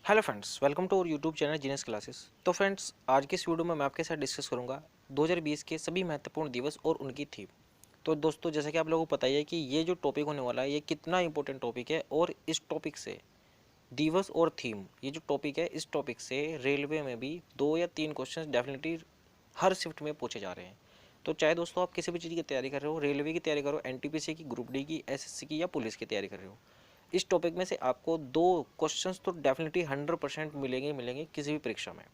Hello friends, welcome to our YouTube channel genius classes. तो friends, आज के इस वीडियो में मैं आपके साथ डिस्कस करूंगा 2020 के सभी महत्वपूर्ण दिवस और उनकी थीम। तो दोस्तों, जैसा कि आप लोगों को पता ही है कि ये जो टॉपिक होने वाला है ये कितना इंपॉर्टेंट टॉपिक है, और इस टॉपिक से दिवस और थीम, ये जो टॉपिक है, इस टॉपिक से रेलवे में भी 2 या 3 क्वेश्चन डेफिनेटली हर शिफ्ट में पूछे जा रहे हैं। तो चाहे दोस्तों आप किसी भी चीज़ की तैयारी कर रहे हो, रेलवे की तैयारी करो, एनटीपीसी की, ग्रुप डी की, एसएससी की या पुलिस की तैयारी कर रहे हो, इस टॉपिक में से आपको 2 क्वेश्चंस तो डेफिनेटली 100% मिलेंगे किसी भी परीक्षा में।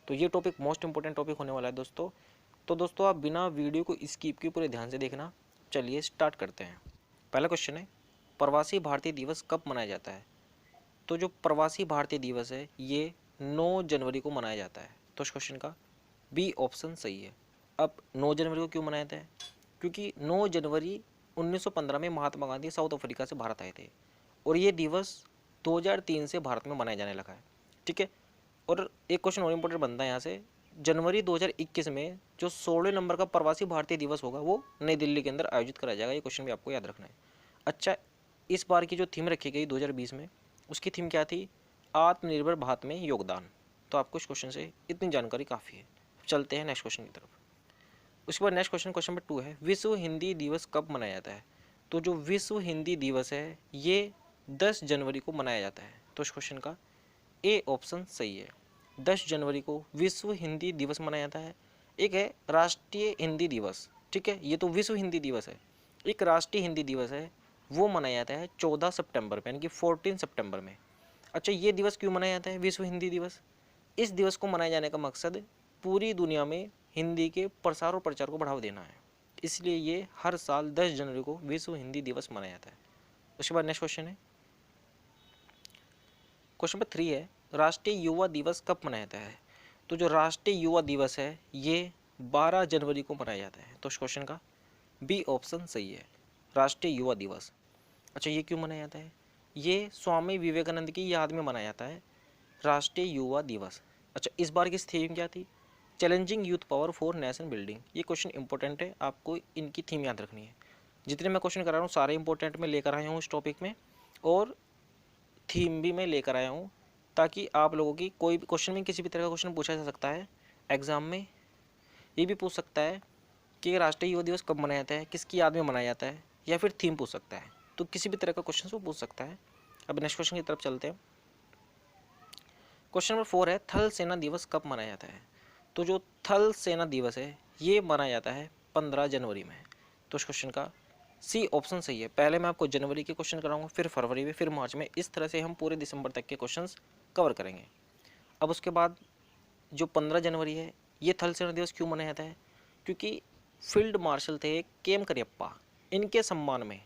तो ये टॉपिक मोस्ट इंपॉर्टेंट टॉपिक होने वाला है दोस्तों। तो दोस्तों, आप बिना वीडियो को स्किप किए पूरे ध्यान से देखना। चलिए स्टार्ट करते हैं। पहला क्वेश्चन है, प्रवासी भारतीय दिवस कब मनाया जाता है? तो जो प्रवासी भारतीय दिवस है ये 9 जनवरी को मनाया जाता है। तो इस क्वेश्चन का बी ऑप्शन सही है। अब 9 जनवरी को क्यों मनाया जाता है? क्योंकि 9 जनवरी 1915 में महात्मा गांधी साउथ अफ्रीका से भारत आए थे, और ये दिवस 2003 से भारत में मनाया जाने लगा है। ठीक है। और एक क्वेश्चन और इम्पोर्टेंट बनता है यहाँ से, जनवरी 2021 में जो 16 नंबर का प्रवासी भारतीय दिवस होगा वो नई दिल्ली के अंदर आयोजित कराया जाएगा। ये क्वेश्चन भी आपको याद रखना है। अच्छा, इस बार की जो थीम रखी गई 2020 में, उसकी थीम क्या थी? आत्मनिर्भर भारत में योगदान। तो आपको इस क्वेश्चन से इतनी जानकारी काफ़ी है। चलते हैं नेक्स्ट क्वेश्चन की तरफ। उसके बाद नेक्स्ट क्वेश्चन, क्वेश्चन नंबर 2 है, विश्व हिंदी दिवस कब मनाया जाता है? तो जो विश्व हिंदी दिवस है ये 10 जनवरी को मनाया जाता है। तो इस क्वेश्चन का ए ऑप्शन सही है। 10 जनवरी को विश्व हिंदी दिवस मनाया जाता है। एक है राष्ट्रीय हिंदी दिवस, ठीक है, ये तो विश्व हिंदी दिवस है। एक राष्ट्रीय हिंदी दिवस है, वो मनाया जाता है 14 सितंबर में, यानी कि 14 सितंबर में। अच्छा, ये दिवस क्यों मनाया जाता है, विश्व हिंदी दिवस? इस दिवस को मनाए जाने का मकसद पूरी दुनिया में हिंदी के प्रसार और प्रचार को बढ़ावा देना है। इसलिए ये हर साल 10 जनवरी को विश्व हिंदी दिवस मनाया जाता है। उसके बाद नेक्स्ट क्वेश्चन है, क्वेश्चन नंबर 3 है, राष्ट्रीय युवा दिवस कब मनाया जाता है? तो जो राष्ट्रीय युवा दिवस है ये 12 जनवरी को मनाया जाता है। तो इस क्वेश्चन का बी ऑप्शन सही है, राष्ट्रीय युवा दिवस। अच्छा, ये क्यों मनाया जाता है? ये स्वामी विवेकानंद की याद में मनाया जाता है, राष्ट्रीय युवा दिवस। अच्छा, इस बार की थीम क्या थी? Challenging youth power for nation building. ये क्वेश्चन इंपॉर्टेंट है, आपको इनकी थीम याद रखनी है। जितने मैं क्वेश्चन करा रहा हूँ सारे इंपॉर्टेंट में लेकर आया हूँ इस टॉपिक में, और थीम भी मैं लेकर आया हूँ, ताकि आप लोगों की कोई भी क्वेश्चन में किसी भी तरह का क्वेश्चन पूछा जा सकता है एग्जाम में। ये भी पूछ सकता है कि राष्ट्रीय युवा दिवस कब मनाया जाता है, किसकी याद में मनाया जाता है, या फिर थीम पूछ सकता है। तो किसी भी तरह का क्वेश्चन वो पूछ सकता है। अब नेक्स्ट क्वेश्चन की तरफ चलते हैं। क्वेश्चन नंबर 4 है, थल सेना दिवस कब मनाया जाता है? तो जो थल सेना दिवस है ये मनाया जाता है 15 जनवरी में। तो इस क्वेश्चन का सी ऑप्शन सही है। पहले मैं आपको जनवरी के क्वेश्चन कराऊंगा, फिर फरवरी में, फिर मार्च में, इस तरह से हम पूरे दिसंबर तक के क्वेश्चंस कवर करेंगे। अब उसके बाद जो 15 जनवरी है ये थल सेना दिवस क्यों मनाया जाता है? क्योंकि फील्ड मार्शल थे के एम करियप्पा, इनके सम्मान में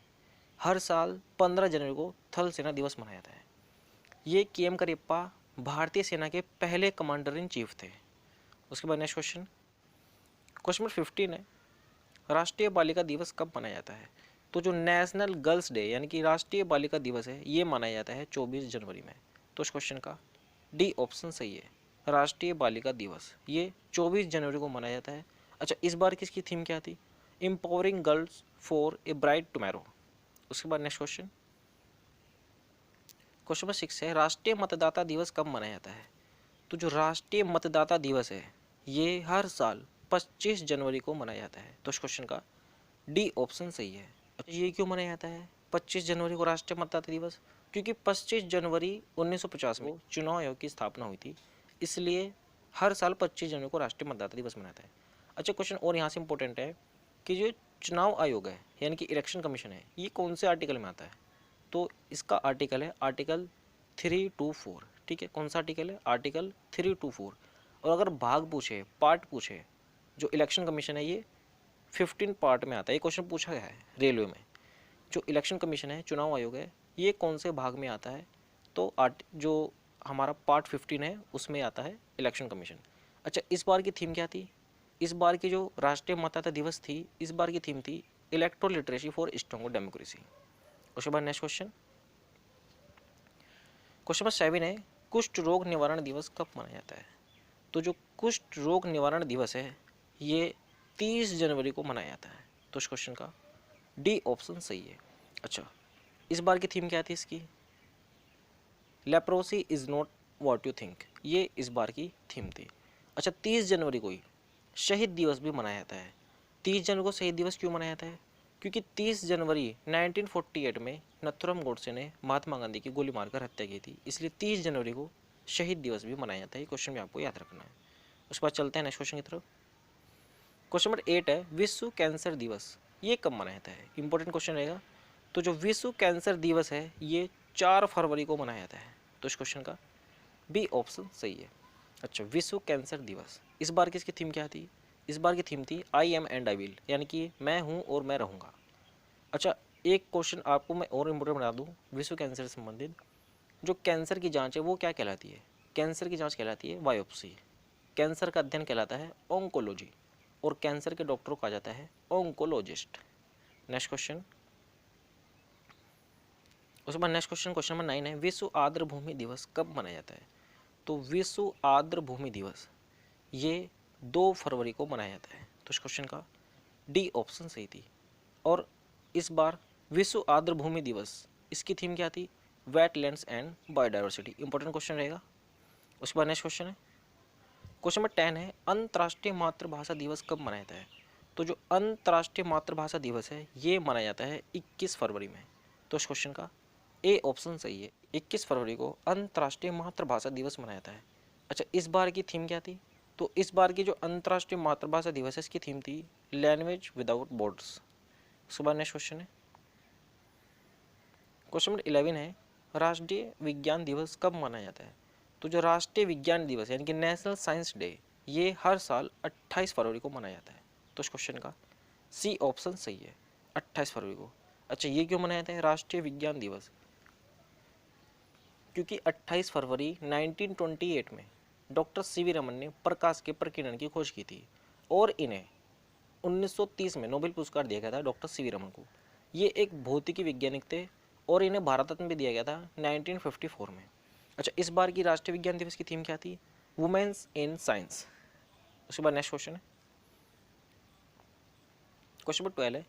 हर साल 15 जनवरी को थल सेना दिवस मनाया जाता है। ये के एम करियप्पा भारतीय सेना के पहले कमांडर इन चीफ थे। उसके बाद नेक्स्ट क्वेश्चन, क्वेश्चन नंबर 15 है, राष्ट्रीय बालिका दिवस कब मनाया जाता है? तो जो नेशनल गर्ल्स डे यानी कि राष्ट्रीय बालिका दिवस है ये मनाया जाता है 24 जनवरी में। तो इस क्वेश्चन का डी ऑप्शन सही है, राष्ट्रीय बालिका दिवस ये 24 जनवरी को मनाया जाता है। अच्छा, इस बार किसकी थीम क्या थी? Empowering girls for a bright tomorrow. उसके बाद नेक्स्ट क्वेश्चन, क्वेश्चन नंबर 6 है, राष्ट्रीय मतदाता दिवस कब मनाया जाता है? तो जो राष्ट्रीय मतदाता दिवस है ये हर साल 25 जनवरी को मनाया जाता है। तो इस क्वेश्चन का डी ऑप्शन सही है। अच्छा, ये क्यों मनाया जाता है 25 जनवरी को राष्ट्रीय मतदाता दिवस? क्योंकि 25 जनवरी 1950 में चुनाव आयोग की स्थापना हुई थी, इसलिए हर साल 25 जनवरी को राष्ट्रीय मतदाता दिवस मनाता है। अच्छा, क्वेश्चन और यहाँ से इंपॉर्टेंट है कि जो चुनाव आयोग है यानी कि इलेक्शन कमीशन है ये कौन से आर्टिकल में आता है? तो इसका आर्टिकल है आर्टिकल 324। ठीक है, कौन सा आर्टिकल है? आर्टिकल 324। और अगर भाग पूछे, पार्ट पूछे, जो इलेक्शन कमीशन है ये 15 पार्ट में आता है। ये क्वेश्चन पूछा गया है रेलवे में, जो इलेक्शन कमीशन है, चुनाव आयोग है, ये कौन से भाग में आता है? तो जो हमारा पार्ट 15 है उसमें आता है इलेक्शन कमीशन। अच्छा, इस बार की थीम क्या थी? इस बार की जो राष्ट्रीय मतदाता दिवस थी, इस बार की थीम थी electoral literacy for stronger democracy. उसके बाद नेक्स्ट क्वेश्चन, क्वेश्चन नंबर 7 है, कुष्ठ रोग निवारण दिवस कब मनाया जाता है? तो जो कुष्ठ रोग निवारण दिवस है ये 30 जनवरी को मनाया जाता है। तो इस क्वेश्चन का डी ऑप्शन सही है। अच्छा, इस बार की थीम क्या थी इसकी? Leprosy is not what you think, ये इस बार की थीम थी। अच्छा, 30 जनवरी को ही शहीद दिवस भी मनाया जाता है। 30 जनवरी को शहीद दिवस क्यों मनाया जाता है? क्योंकि 30 जनवरी 1948 में नथुराम गोडसे ने महात्मा गांधी की गोली मारकर हत्या की थी, इसलिए 30 जनवरी को शहीद दिवस भी मनाया जाता है। ये क्वेश्चन भी आपको याद रखना है। उसके बाद चलते हैं नेक्स्ट क्वेश्चन की तरफ। क्वेश्चन नंबर 8 है विश्व कैंसर दिवस ये कब मनाया जाता है? इंपॉर्टेंट क्वेश्चन रहेगा। तो जो विश्व कैंसर दिवस है ये 4 फरवरी को मनाया जाता है। तो इस क्वेश्चन का बी ऑप्शन सही है। अच्छा, विश्व कैंसर दिवस, इस बार की इसकी थीम क्या थी? इस बार की थीम थी I am and I will, यानी कि मैं हूँ और मैं रहूँगा। अच्छा, एक क्वेश्चन आपको मैं और इम्पोर्टेंट बता दूँ विश्व कैंसर से संबंधित। जो कैंसर की जांच है वो क्या कहलाती है? कैंसर की जांच कहलाती है बायोप्सी। कैंसर का अध्ययन कहलाता है ओंकोलॉजी, और कैंसर के डॉक्टर को कहा जाता है ओंकोलॉजिस्ट। Next question. उसके बाद नेक्स्ट क्वेश्चन, क्वेश्चन नंबर 9 है विश्व आर्द्र भूमि दिवस कब मनाया जाता है? तो विश्व आर्द्र भूमि दिवस ये 2 फरवरी को मनाया जाता है। तो इस क्वेश्चन का डी ऑप्शन सही थी। और इस बार विश्व आर्द्र भूमि दिवस इसकी थीम क्या थी? Wetlands and biodiversity. Important question रहेगा। उसके बाद नेक्स्ट क्वेश्चन है, क्वेश्चन नंबर 10 है अंतर्राष्ट्रीय मातृभाषा दिवस कब मनाया जाता है? तो जो अंतर्राष्ट्रीय मातृभाषा दिवस है ये मनाया जाता है 21 फरवरी में। तो इस क्वेश्चन का ए ऑप्शन सही है। 21 फरवरी को अंतर्राष्ट्रीय मातृभाषा दिवस मनाया जाता है। अच्छा, इस बार की थीम क्या थी? तो इस बार की जो अंतर्राष्ट्रीय मातृभाषा दिवस है इसकी थीम थी लैंग्वेज विदाउट बॉर्डर्स। उसके बाद नेक्स्ट क्वेश्चन है, क्वेश्चन नंबर 11 है राष्ट्रीय विज्ञान दिवस कब मनाया जाता है? तो जो राष्ट्रीय विज्ञान दिवस यानी कि नेशनल साइंस डे ये हर साल 28 फरवरी को मनाया जाता है। तो इस क्वेश्चन का सी ऑप्शन सही है, 28 फरवरी को। अच्छा, ये क्यों मनाया जाता है राष्ट्रीय विज्ञान दिवस? क्योंकि 28 फरवरी 1928 में डॉक्टर सीवी रमन ने प्रकाश के प्रकीर्णन की खोज की थी, और इन्हें 1930 में नोबेल पुरस्कार दिया गया था डॉक्टर सीवी रमन को। ये एक भौतिकी वैज्ञानिक थे और इन्हें भारत रत्न भी दिया गया था 1954 में। अच्छा, इस बार की राष्ट्रीय विज्ञान दिवस की थीम क्या थी? Women's in science. उसके बाद नेक्स्ट क्वेश्चन है, क्वेश्चन नंबर 12 है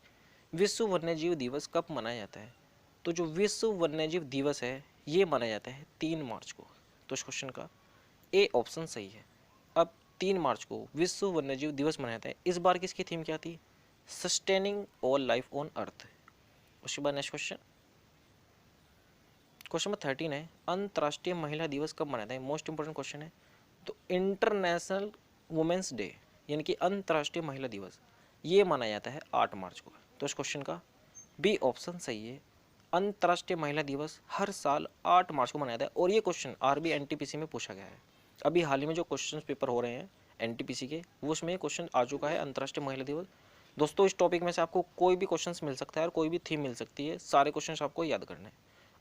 विश्व वन्यजीव दिवस कब मनाया जाता है? तो जो विश्व वन्यजीव दिवस है ये मनाया जाता है 3 मार्च को। तो इस क्वेश्चन का ए ऑप्शन सही है। अब 3 मार्च को विश्व वन्यजीव दिवस मनाया जाता है। इस बार की इसकी थीम क्या थी? Sustaining all life on earth. उसके बाद नेक्स्ट क्वेश्चन, क्वेश्चन नंबर 13 है अंतर्राष्ट्रीय महिला दिवस कब मनाया जाता है? मोस्ट इंपोर्टेंट क्वेश्चन है। तो इंटरनेशनल वुमेंस डे यानी कि अंतर्राष्ट्रीय महिला दिवस ये मनाया जाता है 8 मार्च को। तो इस क्वेश्चन का बी ऑप्शन सही है। अंतर्राष्ट्रीय महिला दिवस हर साल 8 मार्च को मनाया जाता है, और ये क्वेश्चन आरबी एनटीपीसी में पूछा गया है। अभी हाल ही में जो क्वेश्चन पेपर हो रहे हैं एनटीपीसी के वो उसमें क्वेश्चन आ चुका है अंतर्राष्ट्रीय महिला दिवस। दोस्तों, इस टॉपिक में से आपको कोई भी क्वेश्चन मिल सकता है और कोई भी थीम मिल सकती है, सारे क्वेश्चन आपको याद करने हैं।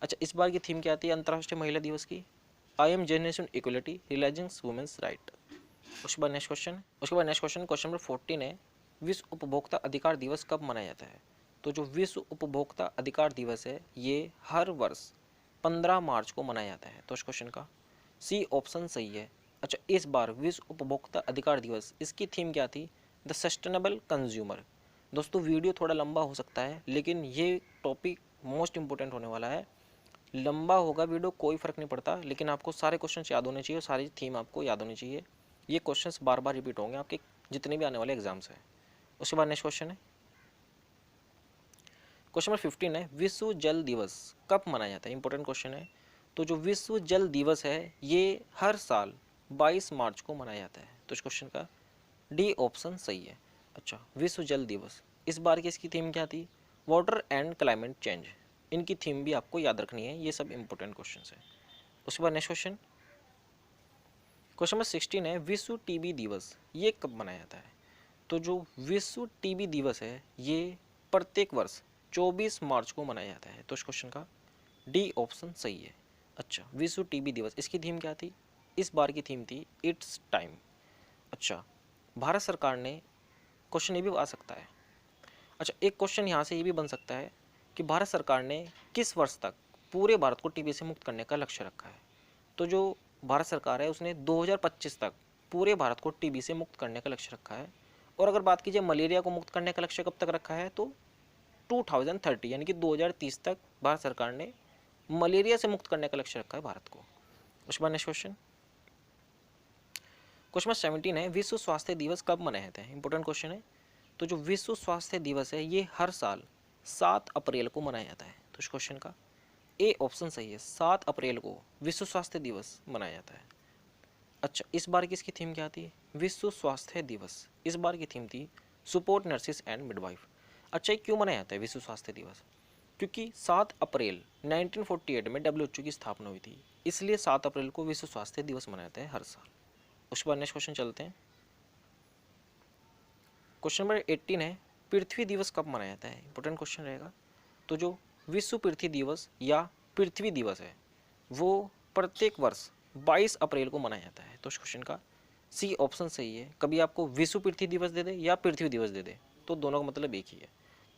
अच्छा, इस बार की थीम क्या आती है अंतर्राष्ट्रीय महिला दिवस की? I am generation equality realising women's right. उसके बाद नेक्स्ट क्वेश्चन, क्वेश्चन नंबर 14 है विश्व उपभोक्ता अधिकार दिवस कब मनाया जाता है? तो जो विश्व उपभोक्ता अधिकार दिवस है ये हर वर्ष 15 मार्च को मनाया जाता है। तो इस क्वेश्चन का सी ऑप्शन सही है। अच्छा, इस बार विश्व उपभोक्ता अधिकार दिवस इसकी थीम क्या थी? The sustainable consumer. दोस्तों, वीडियो थोड़ा लंबा हो सकता है लेकिन ये टॉपिक मोस्ट इंपॉर्टेंट होने वाला है। लंबा होगा वीडियो कोई फ़र्क नहीं पड़ता, लेकिन आपको सारे क्वेश्चंस याद होने चाहिए और सारी थीम आपको याद होनी चाहिए। ये क्वेश्चंस बार बार रिपीट होंगे आपके जितने भी आने वाले एग्जाम्स हैं। उसके बाद नेक्स्ट क्वेश्चन है, क्वेश्चन नंबर 15 है विश्व जल दिवस कब मनाया जाता है? इंपॉर्टेंट क्वेश्चन है। तो जो विश्व जल दिवस है ये हर साल 22 मार्च को मनाया जाता है। तो इस क्वेश्चन का डी ऑप्शन सही है। अच्छा, विश्व जल दिवस इस बार की इसकी थीम क्या थी? Water and climate change. इनकी थीम भी आपको याद रखनी है, ये सब इंपॉर्टेंट क्वेश्चन है। उसके बाद नेक्स्ट क्वेश्चन, क्वेश्चन नंबर 16 है विश्व टीबी दिवस ये कब मनाया जाता है? तो जो विश्व टीबी दिवस है ये प्रत्येक वर्ष 24 मार्च को मनाया जाता है। तो इस क्वेश्चन का डी ऑप्शन सही है। अच्छा, विश्व टीबी दिवस इसकी थीम क्या थी? इस बार की थीम थी इट्स टाइम। अच्छा, भारत सरकार ने, क्वेश्चन ये भी आ सकता है, अच्छा एक क्वेश्चन यहाँ से ये भी बन सकता है कि भारत सरकार ने किस वर्ष तक पूरे भारत को टीबी से मुक्त करने का लक्ष्य रखा है? तो जो भारत सरकार है उसने 2025 तक पूरे भारत को टीबी से मुक्त करने का लक्ष्य रखा है। और अगर बात कीजिए मलेरिया को मुक्त करने का लक्ष्य कब तक रखा है, तो 2030 यानी कि 2030 तक भारत सरकार ने मलेरिया से मुक्त करने का लक्ष्य रखा है भारत को। उसके बाद नेक्स्ट क्वेश्चन, क्वेश्चन 17 है, विश्व स्वास्थ्य दिवस कब मनाया जाता है? इंपॉर्टेंट क्वेश्चन है। तो जो विश्व स्वास्थ्य दिवस है ये हर साल 7 अप्रैल को मनाया जाता है। तो इस क्वेश्चन का ए ऑप्शन सही है, 7 अप्रैल को विश्व स्वास्थ्य दिवस मनाया जाता है। अच्छा, इस बार की इसकी थीम क्या थी? विश्व स्वास्थ्य दिवस। इस बार की थीम थी सपोर्ट नर्सिस एंड मिडवाइफ। अच्छा, ये क्यों मनाया जाता है विश्व स्वास्थ्य दिवस? क्योंकि 7 अप्रैल 1948 में WHO की स्थापना हुई थी, इसलिए 7 अप्रैल को विश्व स्वास्थ्य दिवस मनाया जाता है हर साल। उसके बाद नेक्स्ट क्वेश्चन चलते हैं। क्वेश्चन नंबर 18 है, पृथ्वी दिवस कब मनाया जाता है? इंपॉर्टेंट क्वेश्चन रहेगा। तो जो विश्व पृथ्वी दिवस या पृथ्वी दिवस है वो प्रत्येक वर्ष 22 अप्रैल को मनाया जाता है। तो इस क्वेश्चन का सी ऑप्शन सही है। कभी आपको विश्व पृथ्वी दिवस दे दे या पृथ्वी दिवस दे दे तो दोनों का मतलब एक ही है।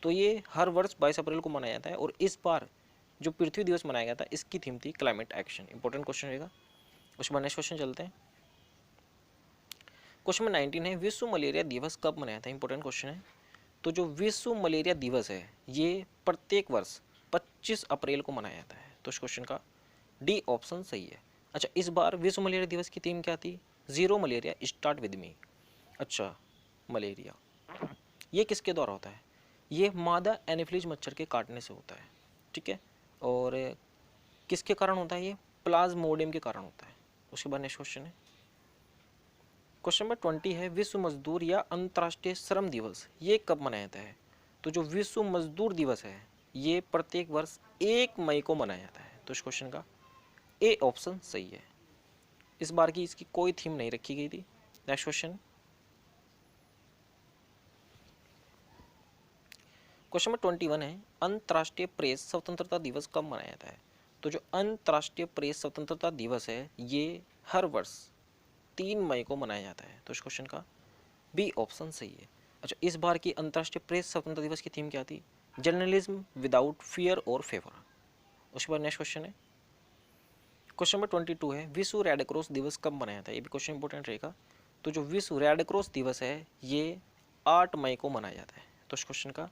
तो ये हर वर्ष 22 अप्रैल को मनाया जाता है और इस बार जो पृथ्वी दिवस मनाया गया था इसकी थीम थी क्लाइमेट एक्शन। इंपॉर्टेंट क्वेश्चन रहेगा। उसके बाद नेक्स्ट क्वेश्चन चलते हैं। क्वेश्चन नंबर 19 है, विश्व मलेरिया दिवस कब मनाया था? इंपॉर्टेंट क्वेश्चन है। तो जो विश्व मलेरिया दिवस है ये प्रत्येक वर्ष 25 अप्रैल को मनाया जाता है। तो इस क्वेश्चन का डी ऑप्शन सही है। अच्छा, इस बार विश्व मलेरिया दिवस की थीम क्या थी? Zero malaria start with me. अच्छा, मलेरिया ये किसके द्वारा होता है? ये मादा एनोफिलीज मच्छर के काटने से होता है, ठीक है। और किसके कारण होता है? ये प्लाज्मोडियम के कारण होता है। उसके बाद नेक्स्ट क्वेश्चन है, क्वेश्चन नंबर 20 है, विश्व मजदूर या अंतर्राष्ट्रीय श्रम दिवस ये कब मनाया जाता है? तो जो विश्व मजदूर दिवस है ये प्रत्येक वर्ष 1 मई को मनाया जाता है। तो इस क्वेश्चन का ए ऑप्शन सही है। इस बार की इसकी कोई थीम नहीं रखी गई थी। नेक्स्ट क्वेश्चन, क्वेश्चन नंबर 21 है, अंतर्राष्ट्रीय प्रेस स्वतंत्रता दिवस कब मनाया जाता है? तो जो अंतर्राष्ट्रीय प्रेस स्वतंत्रता दिवस है ये हर वर्ष 3 मई को मनाया जाता है। तो इस क्वेश्चन का बी ऑप्शन सही है। अच्छा, इस बार की अंतर्राष्ट्रीय प्रेस स्वतंत्रता दिवस की थीम क्या थी? जर्नलिज्म विदाउट फियर और फेवर। उसके बाद नेक्स्ट क्वेश्चन है, क्वेश्चन नंबर 22 है, विश्व रेड क्रॉस दिवस कब मनाया था? ये भी क्वेश्चन इंपॉर्टेंट रहेगा। तो जो विश्व रेड क्रॉस दिवस है ये 8 मई को मनाया जाता है। तो इस क्वेश्चन का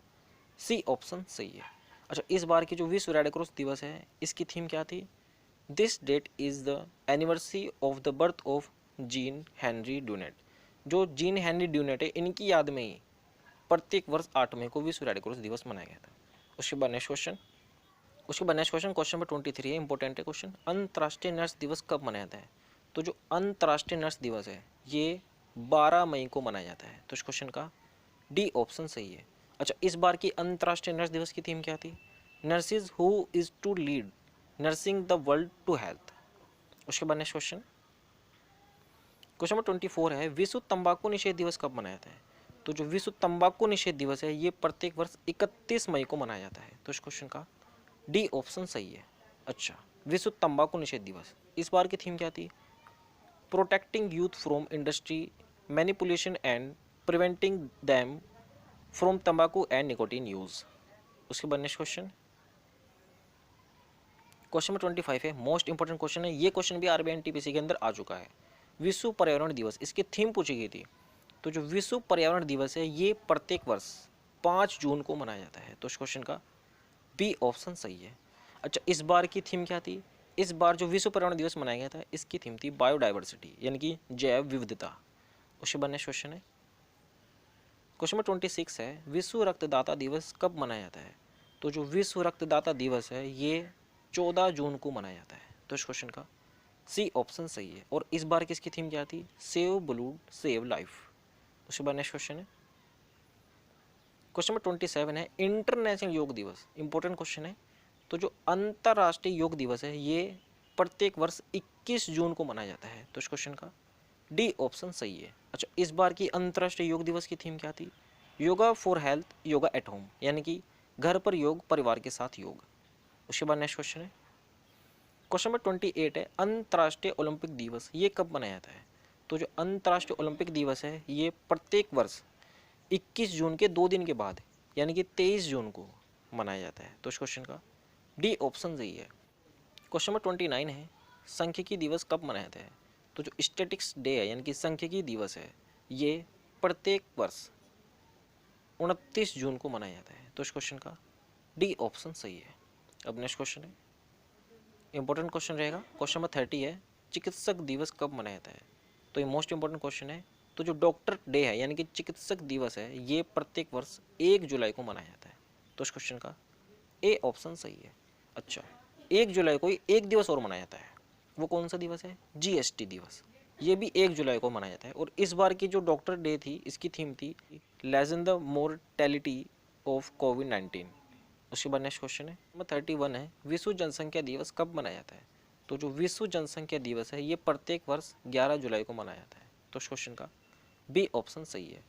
सी ऑप्शन सही है। अच्छा, इस बार की जो विश्व रेड क्रॉस दिवस है इसकी थीम क्या थी? This date is the anniversary of the birth of Jean Henry Dunant. जो जीन हेनरी ड्यूनेट है इनकी याद में ही प्रत्येक वर्ष 8 मई को विश्व रेड क्रॉस दिवस मनाया गया था। उसके बाद नेक्स्ट क्वेश्चन, क्वेश्चन नंबर 23 है, इंपॉर्टेंट है क्वेश्चन, अंतर्राष्ट्रीय नर्स दिवस कब मनाया जाता है? तो जो अंतर्राष्ट्रीय नर्स दिवस है ये 12 मई को मनाया जाता है। तो इस क्वेश्चन का डी ऑप्शन सही है। अच्छा, इस बार की अंतर्राष्ट्रीय नर्स दिवस की थीम क्या थी? Nurses who is to lead nursing the world to health. उसके बाद नेक्स्ट क्वेश्चन, क्वेश्चन नंबर 24 है, विश्व तंबाकू निषेध दिवस कब मनाया जाता है? तो जो विश्व तंबाकू निषेध दिवस है ये प्रत्येक वर्ष 31 मई को मनाया जाता है। तो इस क्वेश्चन का डी ऑप्शन सही है। अच्छा, विश्व तंबाकू निषेध दिवस इस बार की थीम क्या थी? Protecting youth from industry manipulation and preventing them from तंबाकू एंड निकोटीन यूज। उसके बाद नेक्स्ट क्वेश्चन, क्वेश्चन नंबर 25 है, मोस्ट इंपॉर्टेंट क्वेश्चन है। ये क्वेश्चन भी आरबीआई एनटीपीसी के अंदर आ चुका है। विश्व पर्यावरण दिवस इसकी थीम पूछी गई थी। तो जो विश्व पर्यावरण दिवस है ये प्रत्येक वर्ष 5 जून को मनाया जाता है। तो इस क्वेश्चन का बी ऑप्शन सही है। अच्छा, इस बार की थीम क्या थी? इस बार जो विश्व पर्यावरण दिवस मनाया गया था इसकी थीम थी बायोडाइवर्सिटी यानी कि जैव विविधता। उसके बाद नेक्स्ट क्वेश्चन है, क्वेश्चन नंबर 26 है, विश्व रक्तदाता दिवस कब मनाया जाता है? तो जो विश्व रक्तदाता दिवस है ये 14 जून को मनाया जाता है। तो इस क्वेश्चन का सी ऑप्शन सही है। और इस बार किसकी थीम क्या थी? Save blood save life. उसके बाद नेक्स्ट क्वेश्चन है, क्वेश्चन नंबर 27 है, इंटरनेशनल योग दिवस इंपॉर्टेंट क्वेश्चन है। तो जो अंतर्राष्ट्रीय योग दिवस है ये प्रत्येक वर्ष 21 जून को मनाया जाता है। तो इस क्वेश्चन का डी ऑप्शन सही है। अच्छा, इस बार की अंतर्राष्ट्रीय योग दिवस की थीम क्या थी? Yoga for health yoga at home यानी कि घर पर योग परिवार के साथ योग। उसके बाद नेक्स्ट क्वेश्चन है, क्वेश्चन नंबर 28 है, अंतर्राष्ट्रीय ओलंपिक दिवस ये कब मनाया जाता है? तो जो अंतर्राष्ट्रीय ओलंपिक दिवस है ये प्रत्येक वर्ष 21 जून के 2 दिन के बाद यानी कि 23 जून को मनाया जाता है। तो इस क्वेश्चन का डी ऑप्शन सही है। क्वेश्चन नंबर 29 है, सांख्यिकी दिवस कब मनाया जाता है? तो जो स्टैटिक्स डे है यानी कि सांख्यिकी दिवस है ये प्रत्येक वर्ष 29 जून को मनाया जाता है। तो इस क्वेश्चन का डी ऑप्शन सही है। अब नेक्स्ट क्वेश्चन है, इंपॉर्टेंट क्वेश्चन रहेगा। क्वेश्चन नंबर 30 है, चिकित्सक दिवस कब मनाया जाता है? तो ये मोस्ट इंपॉर्टेंट क्वेश्चन है। तो जो डॉक्टर डे है यानी कि चिकित्सक दिवस है, ये प्रत्येक वर्ष 1 जुलाई को मनाया जाता है। तो इस क्वेश्चन का ए ऑप्शन सही है। अच्छा, 1 जुलाई को ही एक दिवस और मनाया जाता है, वो कौन सा दिवस है? जीएसटी दिवस। ये भी 1 जुलाई को मनाया जाता है। और इस बार की जो डॉक्टर डे थी, इसकी थीम थी लेसन द मोर्टेलिटी ऑफ कोविड-19। उसके बाद नेक्स्ट क्वेश्चन है नंबर 31 है, विश्व जनसंख्या दिवस कब मनाया जाता है? तो जो विश्व जनसंख्या दिवस है, ये प्रत्येक वर्ष 11 जुलाई को मनाया जाता है। तो इस क्वेश्चन का बी ऑप्शन सही है।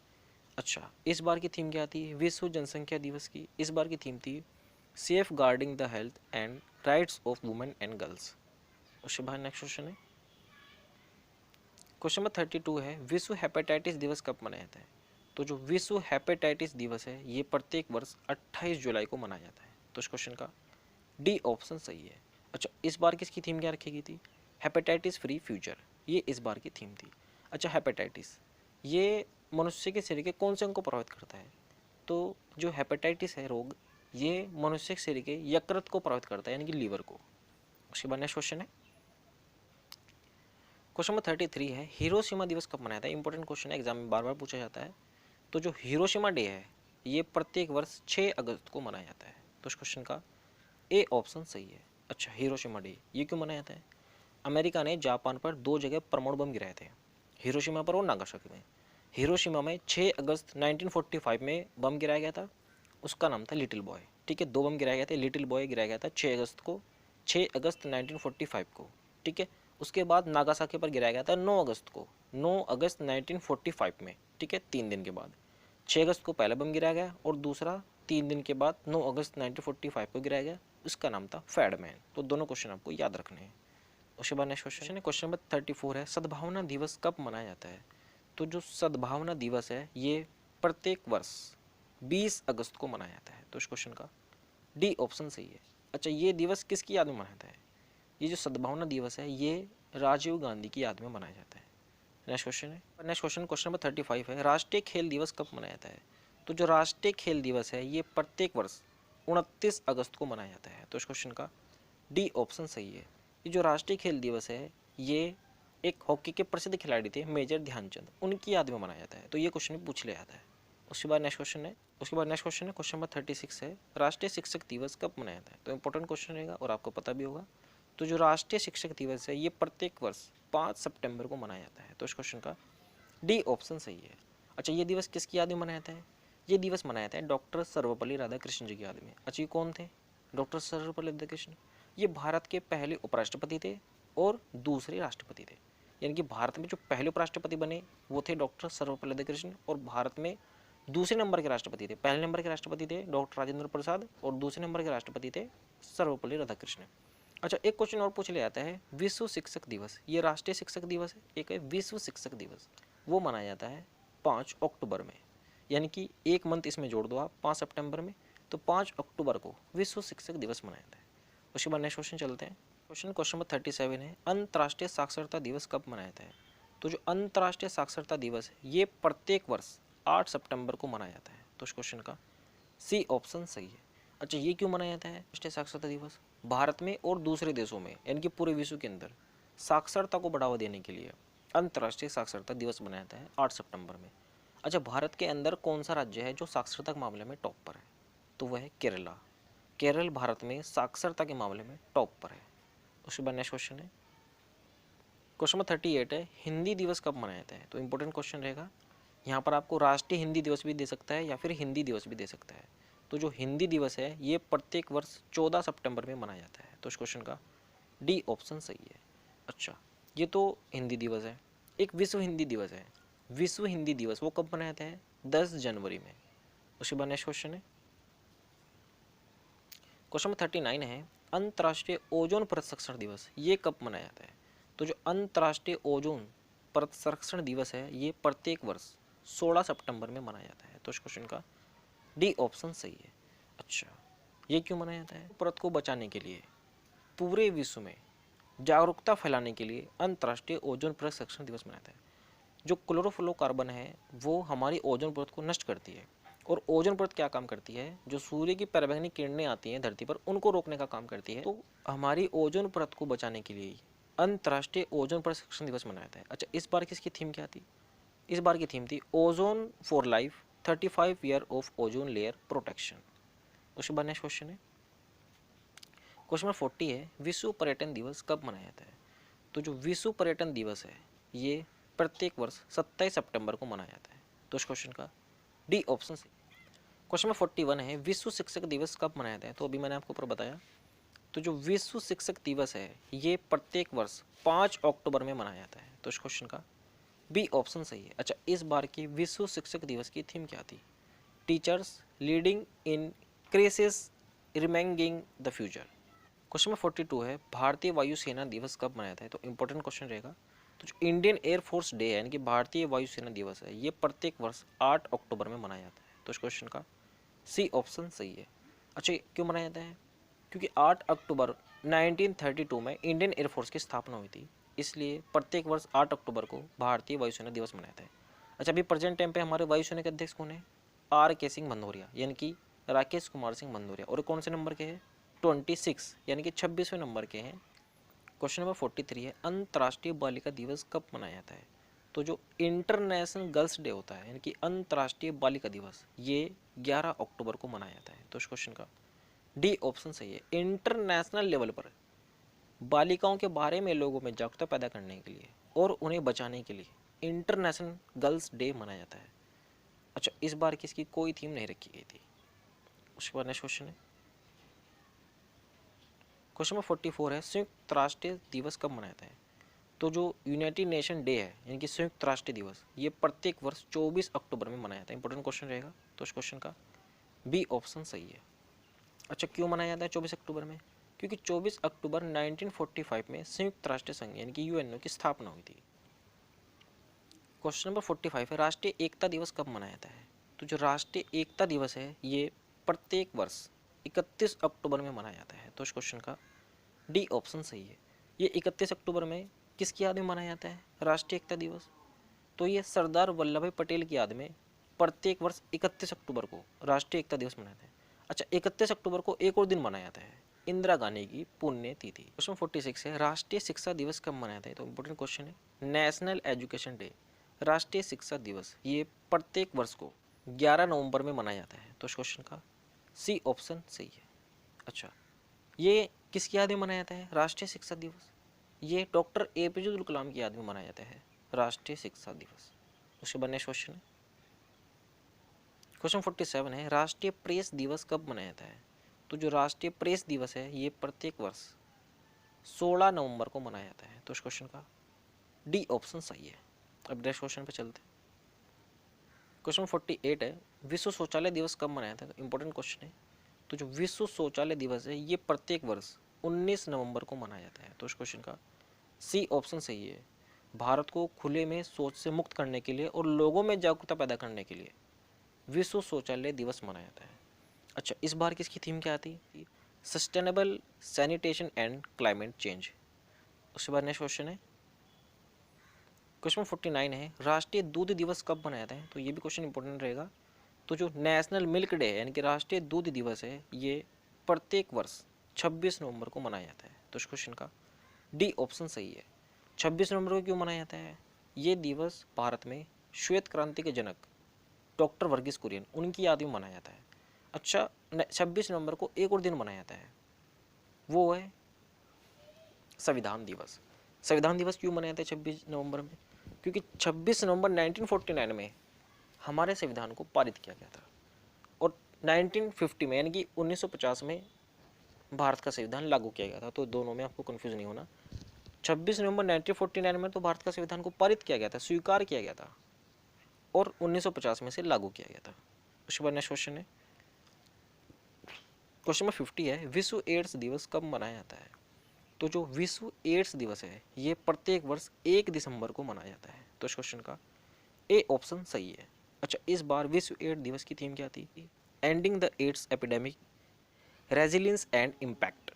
अच्छा, इस बार की थीम क्या थी विश्व जनसंख्या दिवस की? इस बार की थीम थी safeguarding the health and rights of women and girls. उसके बाद नेक्स्ट क्वेश्चन है क्वेश्चन नंबर 32 है, विश्व हेपेटाइटिस दिवस कब मनाया जाता है? तो जो विश्व हेपेटाइटिस दिवस है, ये प्रत्येक वर्ष 28 जुलाई को मनाया जाता है। तो इस क्वेश्चन का डी ऑप्शन सही है। अच्छा, इस बार किसकी थीम क्या रखी गई थी? हेपेटाइटिस फ्री फ्यूचर, ये इस बार की थीम थी। अच्छा, हेपेटाइटिस ये मनुष्य के शरीर के कौन से अंग को प्रभावित करता है? तो जो हेपेटाइटिस है रोग, ये मनुष्य के शरीर के यकृत को प्रभावित करता है, यानी कि लीवर को। उसके बाद नेक्स्ट क्वेश्चन है क्वेश्चन नंबर 33 है, हिरोशिमा दिवस कब मनाया था? इंपॉर्टेंट क्वेश्चन है, एग्जाम में बार बार पूछा जाता है। तो जो हिरोशिमा डे है, ये प्रत्येक वर्ष 6 अगस्त को मनाया जाता है। तो इस क्वेश्चन का ए ऑप्शन सही है। अच्छा, हिरोशिमा डे ये क्यों मनाया जाता है? अमेरिका ने जापान पर 2 जगह परमाणु बम गिराए थे, हिरोशिमा पर और नागासाकी में। हिरोशिमा में 6 अगस्त 1945 में बम गिराया गया था, उसका नाम था लिटिल बॉय। ठीक है, 2 बम गिराए गए थे, लिटिल बॉय गिराया गया था 6 अगस्त को, 6 अगस्त 1945 को। ठीक है, उसके बाद नागासाकी पर गिराया गया था 9 अगस्त को, 9 अगस्त 1945 में। ठीक है, 3 दिन के बाद 6 अगस्त को पहला बम गिराया गया और दूसरा 3 दिन के बाद 9 अगस्त 1945 को गिराया गया, उसका नाम था फैडमैन। तो दोनों क्वेश्चन आपको याद रखने हैं। उसके बाद नेक्स्ट क्वेश्चन है क्वेश्चन नंबर 34 है, सद्भावना दिवस कब मनाया जाता है? तो जो सद्भावना दिवस है, ये प्रत्येक वर्ष 20 अगस्त को मनाया जाता है। तो इस क्वेश्चन का डी ऑप्शन सही है। अच्छा, ये दिवस किसकी याद में मनाया जाता है? ये जो सद्भावना दिवस है, ये राजीव गांधी की याद में मनाया जाता है। नेक्स्ट क्वेश्चन है क्वेश्चन नंबर 35 है, राष्ट्रीय खेल दिवस कब मनाया जाता है? तो जो राष्ट्रीय खेल दिवस है, ये प्रत्येक वर्ष 29 अगस्त को मनाया जाता है। तो इस क्वेश्चन का डी ऑप्शन सही है। ये जो राष्ट्रीय खेल दिवस है, ये एक हॉकी के प्रसिद्ध खिलाड़ी थे मेजर ध्यानचंद, उनकी याद में मनाया जाता है। तो ये क्वेश्चन भी पूछ लिया जाता है। उसके बाद नेक्स्ट क्वेश्चन है क्वेश्चन नंबर 36 है, राष्ट्रीय शिक्षक दिवस कब मनाया जाता है? तो इंपॉर्टेंट क्वेश्चन रहेगा और आपको पता भी होगा। तो जो राष्ट्रीय शिक्षक दिवस है, ये प्रत्येक वर्ष 5 सितंबर को मनाया जाता है। तो इस क्वेश्चन का डी ऑप्शन सही है। अच्छा, ये दिवस किसकी याद में मनाया जाता है? ये दिवस मनाया जाता है डॉक्टर सर्वपल्ली राधाकृष्ण जी की याद में। अच्छा, ये कौन थे डॉक्टर सर्वपल्ली राधाकृष्ण? ये भारत के पहले उपराष्ट्रपति थे और दूसरे राष्ट्रपति थे। यानी कि भारत में जो पहले उपराष्ट्रपति बने वो थे डॉक्टर सर्वपल्ली राधाकृष्ण, और भारत में दूसरे नंबर के राष्ट्रपति थे, पहले नंबर के राष्ट्रपति थे डॉक्टर राजेंद्र प्रसाद और दूसरे नंबर के राष्ट्रपति थे सर्वपल्ली राधाकृष्ण। अच्छा, एक क्वेश्चन और पूछ लिया जाता है, विश्व शिक्षक दिवस, ये राष्ट्रीय शिक्षक दिवस है, एक है विश्व शिक्षक दिवस, वो मनाया जाता है 5 अक्टूबर में। यानी कि एक मंथ इसमें जोड़ दो आप 5 सितंबर में, तो 5 अक्टूबर को विश्व शिक्षक दिवस मनाया जाता है। उसके बाद नेक्स्ट क्वेश्चन चलते हैं। क्वेश्चन नंबर 37 है, अंतर्राष्ट्रीय साक्षरता दिवस कब मनाया जाता है? तो जो अंतर्राष्ट्रीय साक्षरता दिवस है, ये प्रत्येक वर्ष 8 सितंबर को मनाया जाता है। तो इस क्वेश्चन का सी ऑप्शन सही है। अच्छा, ये क्यों मनाया जाता है राष्ट्रीय साक्षरता दिवस? भारत में और दूसरे देशों में यानी कि पूरे विश्व के अंदर साक्षरता को बढ़ावा देने के लिए अंतर्राष्ट्रीय साक्षरता दिवस मनाया जाता है 8 सितंबर में। अच्छा, भारत के अंदर कौन सा राज्य है जो साक्षरता के मामले में टॉप पर है? तो वह है केरला। केरल भारत में साक्षरता के मामले में टॉप पर है। उसके बाद नेक्स्ट क्वेश्चन है क्वेश्चन नंबर 38 है, हिंदी दिवस कब मनाया जाता है? तो इंपॉर्टेंट क्वेश्चन रहेगा। यहाँ पर आपको राष्ट्रीय हिंदी दिवस भी दे सकता है या फिर हिंदी दिवस भी दे सकता है। तो जो हिंदी दिवस है, ये प्रत्येक वर्ष 14 सितंबर में मनाया जाता है। तो इस क्वेश्चन का डी ऑप्शन सही है। अच्छा, ये तो हिंदी दिवस है। एक विश्व हिंदी दिवस है, विश्व हिंदी दिवस वो कब मनाया जाता है? 10 जनवरी में। उसके बाद नेक्स्ट क्वेश्चन है क्वेश्चन नंबर 39 है, अंतर्राष्ट्रीय ओजोन प्रसंस्करण दिवस ये कब मनाया जाता है? तो जो अंतर्राष्ट्रीय ओजोन प्रसंस्करण दिवस है, ये प्रत्येक वर्ष 16 सितंबर में मनाया जाता है। तो इस क्वेश्चन का डी ऑप्शन सही है। अच्छा, ये क्यों मनाया जाता है? परत को बचाने के लिए पूरे विश्व में जागरूकता फैलाने के लिए अंतर्राष्ट्रीय ओजोन प्रसंस्करण दिवस मनाया जाता है। जो क्लोरोफ्लोरोकार्बन है, वो हमारी ओजोन परत को नष्ट करती है। और ओजोन परत क्या काम करती है? जो सूर्य की पराबैंगनी किरणें आती हैं धरती पर, उनको रोकने का काम करती है। तो हमारी ओजोन परत को बचाने के लिए अंतर्राष्ट्रीय ओजोन प्रशिक्षण दिवस मनाया जाता है। अच्छा, इस बार किसकी थीम क्या थी? इस बार की थीम थी ozone for life 35 year of ozone layer protection. उसके बाद नेक्स्ट क्वेश्चन है, क्वेश्चन नंबर 40 है, विश्व पर्यटन दिवस कब मनाया जाता है? तो जो विश्व पर्यटन दिवस है ये प्रत्येक वर्ष 27 सितंबर को मनाया जाता है। तो इस क्वेश्चन का डी ऑप्शन से। क्वेश्चन नंबर 41 है, विश्व शिक्षक दिवस कब मनाया जाता है? तो अभी मैंने आपको ऊपर बताया। तो जो विश्व शिक्षक दिवस है ये प्रत्येक वर्ष 5 अक्टूबर में मनाया जाता है। तो इस क्वेश्चन का बी ऑप्शन सही है। अच्छा, इस बार की विश्व शिक्षक दिवस की थीम क्या थी? Teachers leading in crisis reimagining the future. Question number 42 है, भारतीय वायुसेना दिवस कब मनाया जाता है? तो इंपॉर्टेंट क्वेश्चन रहेगा। तो जो इंडियन एयरफोर्स डे है यानी कि भारतीय वायुसेना दिवस है ये प्रत्येक वर्ष 8 अक्टूबर में मनाया जाता है। तो इस क्वेश्चन का सी ऑप्शन सही है। अच्छा, क्यों मनाया जाता है? क्योंकि 8 अक्टूबर 1932 में इंडियन एयरफोर्स की स्थापना हुई थी, इसलिए प्रत्येक वर्ष 8 अक्टूबर को भारतीय वायुसेना दिवस मनाया जाता है। अच्छा, अभी प्रेजेंट टाइम पे हमारे वायुसेना के अध्यक्ष कौन है? आर के सिंह भदौरिया यानी कि राकेश कुमार सिंह भदौरिया। और कौन से नंबर के हैं? 26 यानी कि 26वें नंबर के हैं। क्वेश्चन नंबर 43 है, अंतर्राष्ट्रीय बालिका दिवस कब मनाया जाता है? तो जो इंटरनेशनल गर्ल्स डे होता है यानी कि अंतर्राष्ट्रीय बालिका दिवस ये 11 अक्टूबर को मनाया जाता है। तो इस क्वेश्चन का डी ऑप्शन सही है। इंटरनेशनल लेवल पर बालिकाओं के बारे में लोगों में जागरूकता पैदा करने के लिए और उन्हें बचाने के लिए इंटरनेशनल गर्ल्स डे मनाया जाता है। अच्छा, इस बार किसकी कोई थीम नहीं रखी गई थी। उसके बाद नेक्स्ट क्वेश्चन है, क्वेश्चन नंबर 44 है, संयुक्त राष्ट्र दिवस कब मनाया जाता है? तो जो यूनाइटेड नेशन डे है यानी कि संयुक्त राष्ट्र दिवस ये प्रत्येक वर्ष 24 अक्टूबर में मनाया जाता है। इंपॉर्टेंट क्वेश्चन रहेगा। तो इस क्वेश्चन का बी ऑप्शन सही है। अच्छा, क्यों मनाया जाता है 24 अक्टूबर में? क्योंकि 24 अक्टूबर 1945 में संयुक्त राष्ट्र संघ यानी कि यूएनओ की स्थापना हुई थी। क्वेश्चन नंबर 45 है, राष्ट्रीय एकता दिवस कब मनाया जाता है? तो जो राष्ट्रीय एकता दिवस है ये प्रत्येक वर्ष 31 अक्टूबर में मनाया जाता है। तो इस क्वेश्चन का डी ऑप्शन सही है। ये 31 अक्टूबर में किसकी याद में मनाया जाता है राष्ट्रीय एकता दिवस? तो ये सरदार वल्लभ भाई पटेल की याद में प्रत्येक वर्ष 31 अक्टूबर को राष्ट्रीय एकता दिवस मनाते हैं। अच्छा, 31 अक्टूबर को एक और दिन मनाया जाता है, इंदिरा गांधी की पुण्य तिथि। क्वेश्चन 46 है, राष्ट्रीय शिक्षा दिवस कब मनाया जाता है? तो इंपॉर्टेंट क्वेश्चन है, नेशनल एजुकेशन डे राष्ट्रीय शिक्षा दिवस ये प्रत्येक वर्ष को 11 नवंबर में मनाया जाता है। तो इस क्वेश्चन का सी ऑप्शन सही है। अच्छा, ये किसकी याद में मनाया जाता है राष्ट्रीय शिक्षा दिवस? ये डॉक्टर एपीजे अब्दुल कलाम की याद में मनाया जाता है राष्ट्रीय शिक्षा दिवस। उसके बाद नेक्स्ट क्वेश्चन है, क्वेश्चन 47 है, राष्ट्रीय प्रेस दिवस कब मनाया जाता है? तो जो राष्ट्रीय प्रेस दिवस है ये प्रत्येक वर्ष 16 नवंबर को मनाया जाता है। तो इस क्वेश्चन का डी ऑप्शन सही है। अब नेक्स्ट क्वेश्चन पे चलते हैं। क्वेश्चन 48 है, विश्व शौचालय दिवस कब मनाया जाता है? तो इंपॉर्टेंट क्वेश्चन है। तो जो विश्व शौचालय दिवस है ये प्रत्येक वर्ष 19 नवंबर को मनाया जाता है। तो इस क्वेश्चन का सी ऑप्शन सही है। भारत को खुले में शौच से मुक्त करने के लिए और लोगों में जागरूकता पैदा करने के लिए विश्व शौचालय दिवस मनाया जाता है। अच्छा, इस बार किसकी थीम क्या आती है? Sustainable sanitation and climate change. उसके बाद नेक्स्ट क्वेश्चन है, क्वेश्चन 49 है, राष्ट्रीय दूध दिवस कब मनाया जाता है? तो ये भी क्वेश्चन इंपॉर्टेंट रहेगा। तो जो नेशनल मिल्क डे है यानी कि राष्ट्रीय दूध दिवस है ये प्रत्येक वर्ष 26 नवंबर को मनाया जाता है। तो इस क्वेश्चन का डी ऑप्शन सही है। 26 नवंबर को क्यों मनाया जाता है? ये दिवस भारत में श्वेत क्रांति के जनक डॉक्टर वर्गीस कुरियन उनकी याद में मनाया जाता है। अच्छा, 26 नवंबर को एक और दिन मनाया जाता है, वो है संविधान दिवस। संविधान दिवस क्यों मनाया जाता है 26 नवंबर में? क्योंकि 26 नवंबर 1949 में हमारे संविधान को पारित किया गया था और 1950 में यानी कि 1950 में भारत का संविधान लागू किया गया था। तो दोनों में आपको कंफ्यूज नहीं होना। 26 नवंबर 1949 में तो भारत का संविधान को पारित किया गया था, स्वीकार किया गया था, और 1950 में से लागू किया गया था। उसके बाद नेक्स्ट क्वेश्चन है, क्वेश्चन नंबर 50 है, विश्व एड्स दिवस कब मनाया जाता है? तो जो विश्व एड्स दिवस है ये प्रत्येक वर्ष 1 दिसंबर को मनाया जाता है। तो इस क्वेश्चन का ए ऑप्शन सही है। अच्छा, इस बार विश्व एड्स दिवस की थीम क्या थी? Ending the AIDS epidemic, resilience and impact.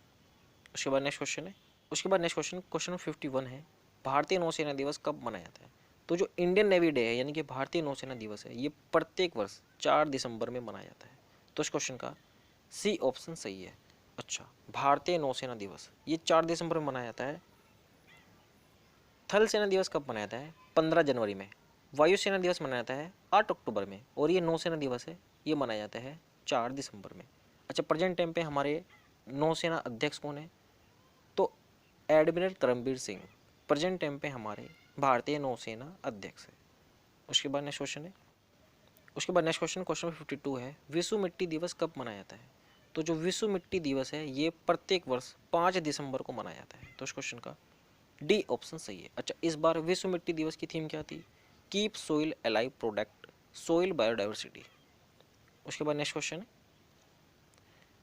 उसके बाद नेक्स्ट क्वेश्चन है, क्वेश्चन 51 है, भारतीय नौसेना दिवस कब मनाया जाता है? तो जो इंडियन नेवी डे है यानी कि भारतीय नौसेना दिवस है ये प्रत्येक वर्ष 4 दिसंबर में मनाया जाता है। तो इस क्वेश्चन का सी ऑप्शन सही है। अच्छा, भारतीय नौसेना दिवस ये 4 दिसंबर में मनाया जाता है थल सेना दिवस कब मनाया जाता है? 15 जनवरी में। वायुसेना दिवस मनाया जाता है 8 अक्टूबर में। और ये नौसेना दिवस है, ये मनाया जाता है 4 दिसंबर में। अच्छा, प्रेजेंट टाइम पे हमारे नौसेना अध्यक्ष कौन है? तो admiral Karambir Singh present time पे हमारे भारतीय नौसेना अध्यक्ष है। उसके बाद नेक्स्ट क्वेश्चन है, क्वेश्चन 52 है, विश्व मिट्टी दिवस कब मनाया जाता है? तो जो विश्व मिट्टी दिवस है ये प्रत्येक वर्ष 5 दिसंबर को मनाया जाता है। तो इस क्वेश्चन का डी ऑप्शन सही है। अच्छा, इस बार विश्व मिट्टी दिवस की थीम क्या थी? Keep soil alive, protect soil biodiversity. उसके बाद नेक्स्ट क्वेश्चन है,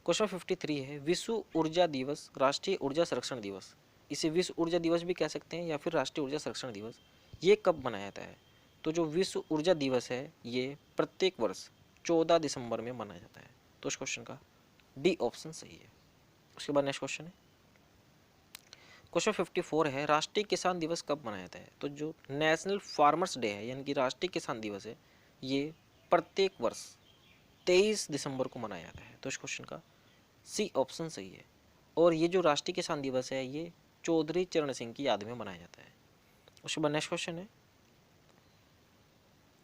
क्वेश्चन 53 है, विश्व ऊर्जा दिवस, राष्ट्रीय ऊर्जा संरक्षण दिवस, इसे विश्व ऊर्जा दिवस भी कह सकते हैं या फिर राष्ट्रीय ऊर्जा संरक्षण दिवस, ये कब मनाया जाता है? तो जो विश्व ऊर्जा दिवस है ये प्रत्येक वर्ष 14 दिसंबर में मनाया जाता है। तो इस क्वेश्चन का डी ऑप्शन सही है। उसके बाद नेक्स्ट क्वेश्चन है, क्वेश्चन 54 है, राष्ट्रीय किसान दिवस कब मनाया जाता है? तो जो नेशनल फार्मर्स डे है यानी कि राष्ट्रीय किसान दिवस है ये प्रत्येक वर्ष 23 दिसंबर को मनाया जाता है। तो इस क्वेश्चन का सी ऑप्शन सही है। और ये जो राष्ट्रीय किसान दिवस है ये चौधरी चरण सिंह की याद में मनाया जाता है। उसके बाद नेक्स्ट क्वेश्चन है,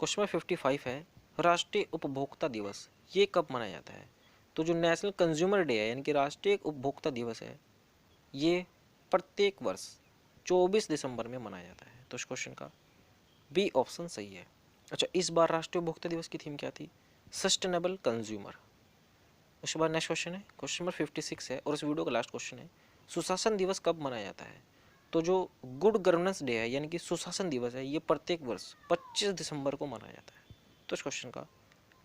क्वेश्चन 55 है, राष्ट्रीय उपभोक्ता दिवस ये कब मनाया जाता है? तो जो नेशनल कंज्यूमर डे है यानी कि राष्ट्रीय उपभोक्ता दिवस है ये प्रत्येक वर्ष 24 दिसंबर में मनाया जाता है। तो इस क्वेश्चन का बी ऑप्शन सही है। अच्छा, इस बार राष्ट्रीय उपभोक्ता दिवस की थीम क्या थी? Sustainable consumer. उसके बाद नेक्स्ट क्वेश्चन है, क्वेश्चन नंबर 56 है और इस वीडियो का लास्ट क्वेश्चन है, सुशासन दिवस कब मनाया जाता है? तो जो गुड गवर्नेंस डे है यानी कि सुशासन दिवस है ये प्रत्येक वर्ष 25 दिसंबर को मनाया जाता है। तो इस क्वेश्चन का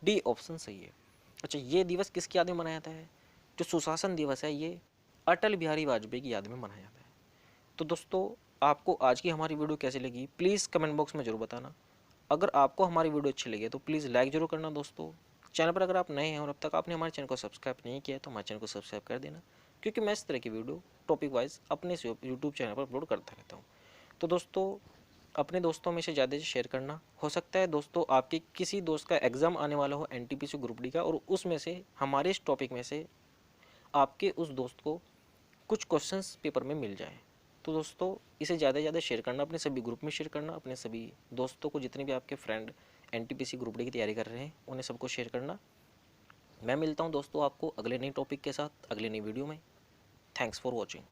डी ऑप्शन सही है। अच्छा, ये दिवस किसकी याद में मनाया जाता है? जो सुशासन दिवस है ये अटल बिहारी वाजपेयी की याद में मनाया जाता है। तो दोस्तों, आपको आज की हमारी वीडियो कैसी लगी प्लीज़ कमेंट बॉक्स में जरूर बताना। अगर आपको हमारी वीडियो अच्छी लगी तो प्लीज़ लाइक जरूर करना दोस्तों। चैनल पर अगर आप नए हैं और अब तक आपने हमारे चैनल को सब्सक्राइब नहीं किया है तो हमारे चैनल को सब्सक्राइब कर देना, क्योंकि मैं इस तरह की वीडियो टॉपिक वाइज अपने यूट्यूब चैनल पर अपलोड करता रहता हूँ। तो दोस्तों, अपने दोस्तों में से ज़्यादा से शेयर करना। हो सकता है दोस्तों आपके किसी दोस्त का एग्ज़ाम आने वाला हो NTPC ग्रुप डी का और उसमें से हमारे इस टॉपिक में से आपके उस दोस्त को कुछ क्वेश्चंस पेपर में मिल जाए। तो दोस्तों, इसे ज़्यादा से ज़्यादा शेयर करना, अपने सभी ग्रुप में शेयर करना, अपने सभी दोस्तों को, जितने भी आपके फ्रेंड NTPC ग्रुप डी की तैयारी कर रहे हैं उन्हें सबको शेयर करना। मैं मिलता हूं दोस्तों आपको अगले नए टॉपिक के साथ अगले नई वीडियो में। Thanks for watching.